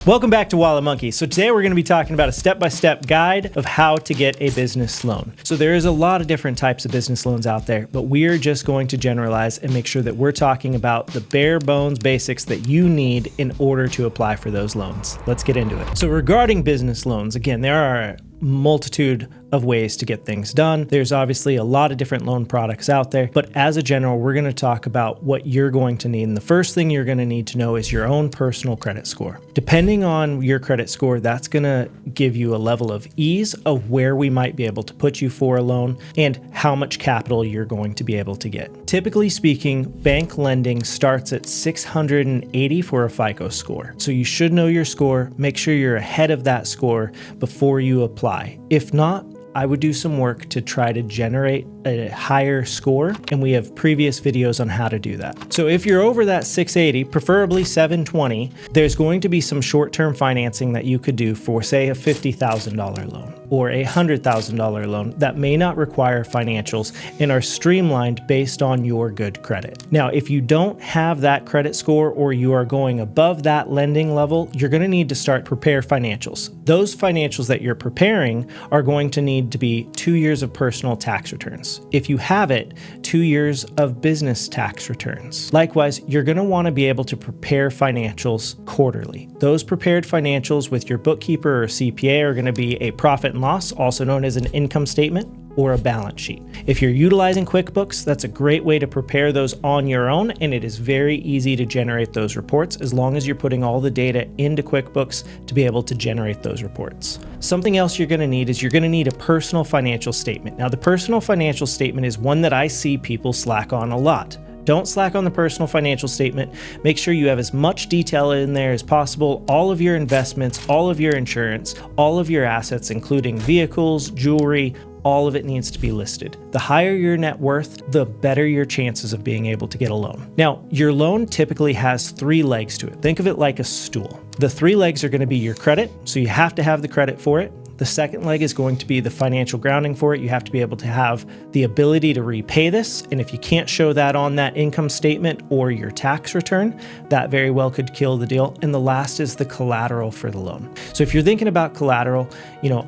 Welcome back to Wallet Monkey. So today we're going to be talking about a step-by-step guide of how to get a business loan. So there is a lot of different types of business loans out there, but we're just going to generalize and make sure that we're talking about the bare bones basics that you need in order to apply for those loans. Let's get into it. So regarding business loans, again, there are a multitude of ways to get things done. There's obviously a lot of different loan products out there, but as a general, we're going to talk about what you're going to need. And the first thing you're going to need to know is your own personal credit score. Depending on your credit score, that's going to give you a level of ease of where we might be able to put you for a loan and how much capital you're going to be able to get. Typically speaking, bank lending starts at 680 for a FICO score. So you should know your score, make sure you're ahead of that score before you apply. If not, I would do some work to try to generate a higher score, and we have previous videos on how to do that. So if you're over that 680, preferably 720, there's going to be some short-term financing that you could do for, say, a $50,000 loan or a $100,000 loan that may not require financials and are streamlined based on your good credit. Now, if you don't have that credit score or you are going above that lending level, you're going to need to start prepare financials. Those financials that you're preparing are going to need to be 2 years of personal tax returns. If you have it, 2 years of business tax returns. Likewise, you're going to want to be able to prepare financials quarterly. Those prepared financials with your bookkeeper or CPA are going to be a profit and loss, also known as an income statement, or a balance sheet. If you're utilizing QuickBooks, that's a great way to prepare those on your own, and it is very easy to generate those reports as long as you're putting all the data into QuickBooks to be able to generate those reports. Something else you're going to need is you're going to need a personal financial statement. Now, the personal financial statement is one that I see people slack on a lot. Don't slack on the personal financial statement. Make sure you have as much detail in there as possible, all of your investments, all of your insurance, all of your assets, including vehicles, jewelry, all of it needs to be listed. The higher your net worth, the better your chances of being able to get a loan. Now, your loan typically has 3 legs to it. Think of it like a stool. The 3 legs are going to be your credit, so you have to have the credit for it. The second leg is going to be the financial grounding for it. You have to be able to have the ability to repay this. And if you can't show that on that income statement or your tax return, that very well could kill the deal. And the last is the collateral for the loan. So if you're thinking about collateral,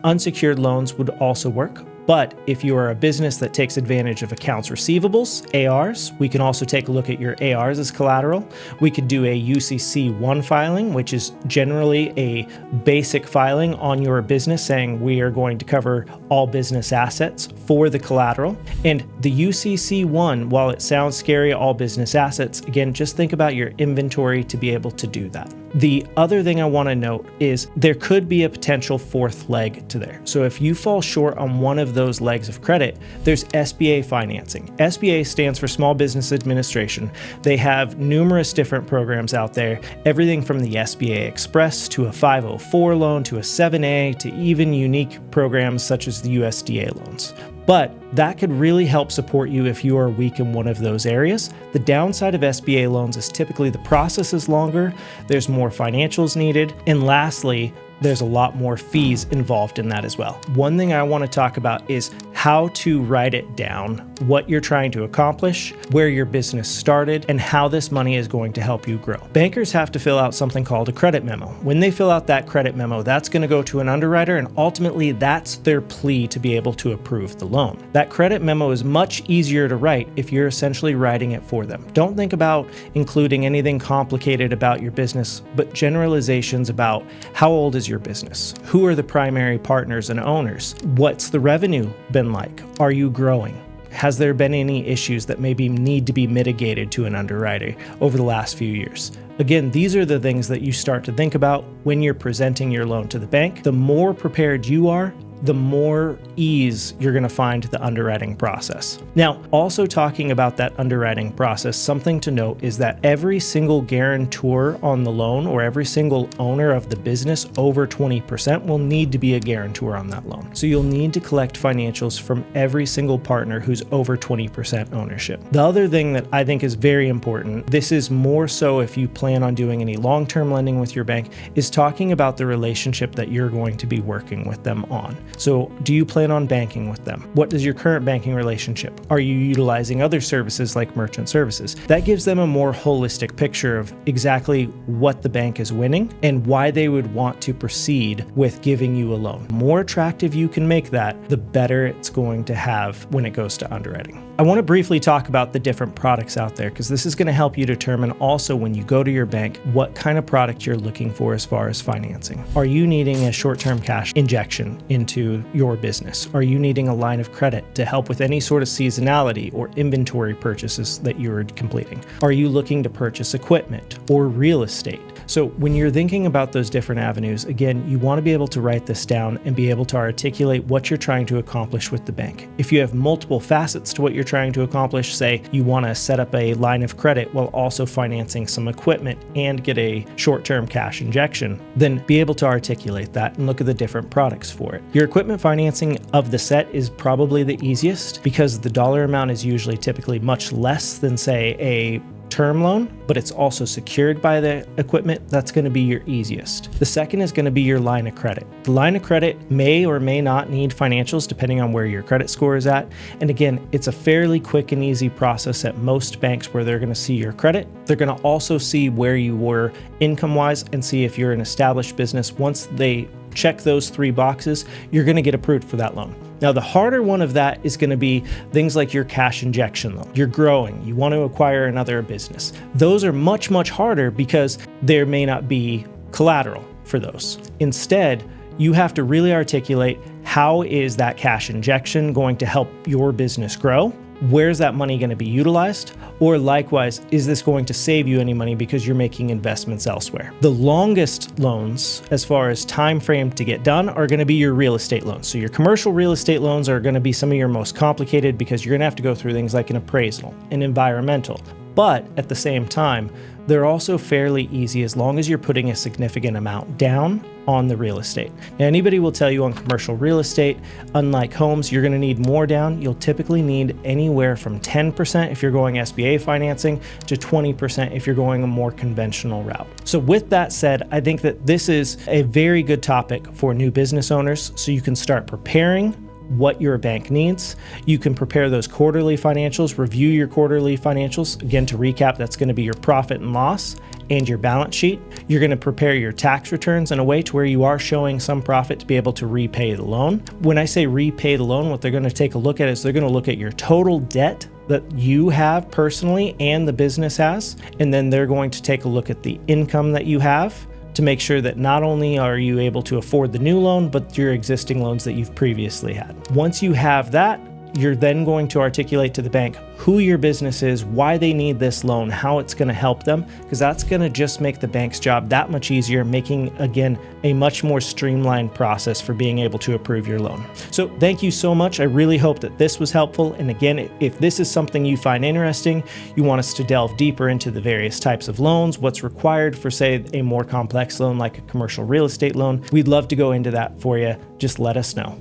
unsecured loans would also work. But if you are a business that takes advantage of accounts receivables, ARs, we can also take a look at your ARs as collateral. We could do a UCC1 filing, which is generally a basic filing on your business saying we are going to cover all business assets for the collateral. And the UCC1, while it sounds scary, all business assets, again, just think about your inventory to be able to do that. The other thing I want to note is there could be a potential 4th leg to there. So if you fall short on one of those legs of credit, there's SBA financing. SBA stands for Small Business Administration. They have numerous different programs out there, everything from the SBA Express to a 504 loan to a 7A to even unique programs such as the USDA loans. But that could really help support you if you are weak in one of those areas. The downside of SBA loans is typically the process is longer, there's more financials needed, and lastly, there's a lot more fees involved in that as well. One thing I want to talk about is how to write it down, what you're trying to accomplish, where your business started, and how this money is going to help you grow. Bankers have to fill out something called a credit memo. When they fill out that credit memo, that's going to go to an underwriter, and ultimately that's their plea to be able to approve the loan. That credit memo is much easier to write if you're essentially writing it for them. Don't think about including anything complicated about your business, but generalizations about how old is your business? Who are the primary partners and owners? What's the revenue been like? Are you growing? Has there been any issues that maybe need to be mitigated to an underwriter over the last few years? Again, these are the things that you start to think about when you're presenting your loan to the bank. The more prepared you are, the more ease you're going to find the underwriting process. Now, also talking about that underwriting process, something to note is that every single guarantor on the loan or every single owner of the business over 20% will need to be a guarantor on that loan. So you'll need to collect financials from every single partner who's over 20% ownership. The other thing that I think is very important, this is more so if you plan on doing any long-term lending with your bank, is talking about the relationship that you're going to be working with them on. So do you plan on banking with them? What is your current banking relationship? Are you utilizing other services like merchant services? That gives them a more holistic picture of exactly what the bank is winning and why they would want to proceed with giving you a loan. The more attractive you can make that, the better it's going to have when it goes to underwriting. I want to briefly talk about the different products out there because this is going to help you determine also when you go to your bank what kind of product you're looking for as far as financing. Are you needing a short-term cash injection into your business? Are you needing a line of credit to help with any sort of seasonality or inventory purchases that you're completing? Are you looking to purchase equipment or real estate? So when you're thinking about those different avenues, again, you want to be able to write this down and be able to articulate what you're trying to accomplish with the bank. If you have multiple facets to what you're trying to accomplish, say you want to set up a line of credit while also financing some equipment and get a short-term cash injection, then be able to articulate that and look at the different products for it. Your equipment financing of the set is probably the easiest because the dollar amount is usually typically much less than, say, a term loan, but it's also secured by the equipment. That's going to be your easiest. The second is going to be your line of credit. The line of credit may or may not need financials depending on where your credit score is at. And again, it's a fairly quick and easy process at most banks where they're going to see your credit. They're going to also see where you were income-wise and see if you're an established business. Once they check those 3 boxes, you're going to get approved for that loan. Now, the harder one of that is going to be things like your cash injection loan. You're growing, you want to acquire another business. Those are much, much harder because there may not be collateral for those. Instead, you have to really articulate how is that cash injection going to help your business grow? Where's that money going to be utilized? Or likewise, is this going to save you any money because you're making investments elsewhere? The longest loans, as far as time frame to get done, are going to be your real estate loans. So your commercial real estate loans are going to be some of your most complicated because you're going to have to go through things like an appraisal, an environmental. But at the same time, they're also fairly easy as long as you're putting a significant amount down on the real estate. Now, anybody will tell you on commercial real estate, unlike homes, you're going to need more down. You'll typically need anywhere from 10% if you're going SBA financing to 20% if you're going a more conventional route. So with that said, I think that this is a very good topic for new business owners so you can start preparing what your bank needs. You can prepare those quarterly financials, review your quarterly financials. Again, to recap, that's going to be your profit and loss and your balance sheet. You're going to prepare your tax returns in a way to where you are showing some profit to be able to repay the loan. When I say repay the loan, what they're going to take a look at is they're going to look at your total debt that you have personally and the business has, and then they're going to take a look at the income that you have to make sure that not only are you able to afford the new loan, but your existing loans that you've previously had. Once you have that, you're then going to articulate to the bank who your business is, why they need this loan, how it's going to help them, because that's going to just make the bank's job that much easier, making, again, a much more streamlined process for being able to approve your loan. So thank you so much. I really hope that this was helpful. And again, if this is something you find interesting, you want us to delve deeper into the various types of loans, what's required for, say, a more complex loan like a commercial real estate loan, we'd love to go into that for you. Just let us know.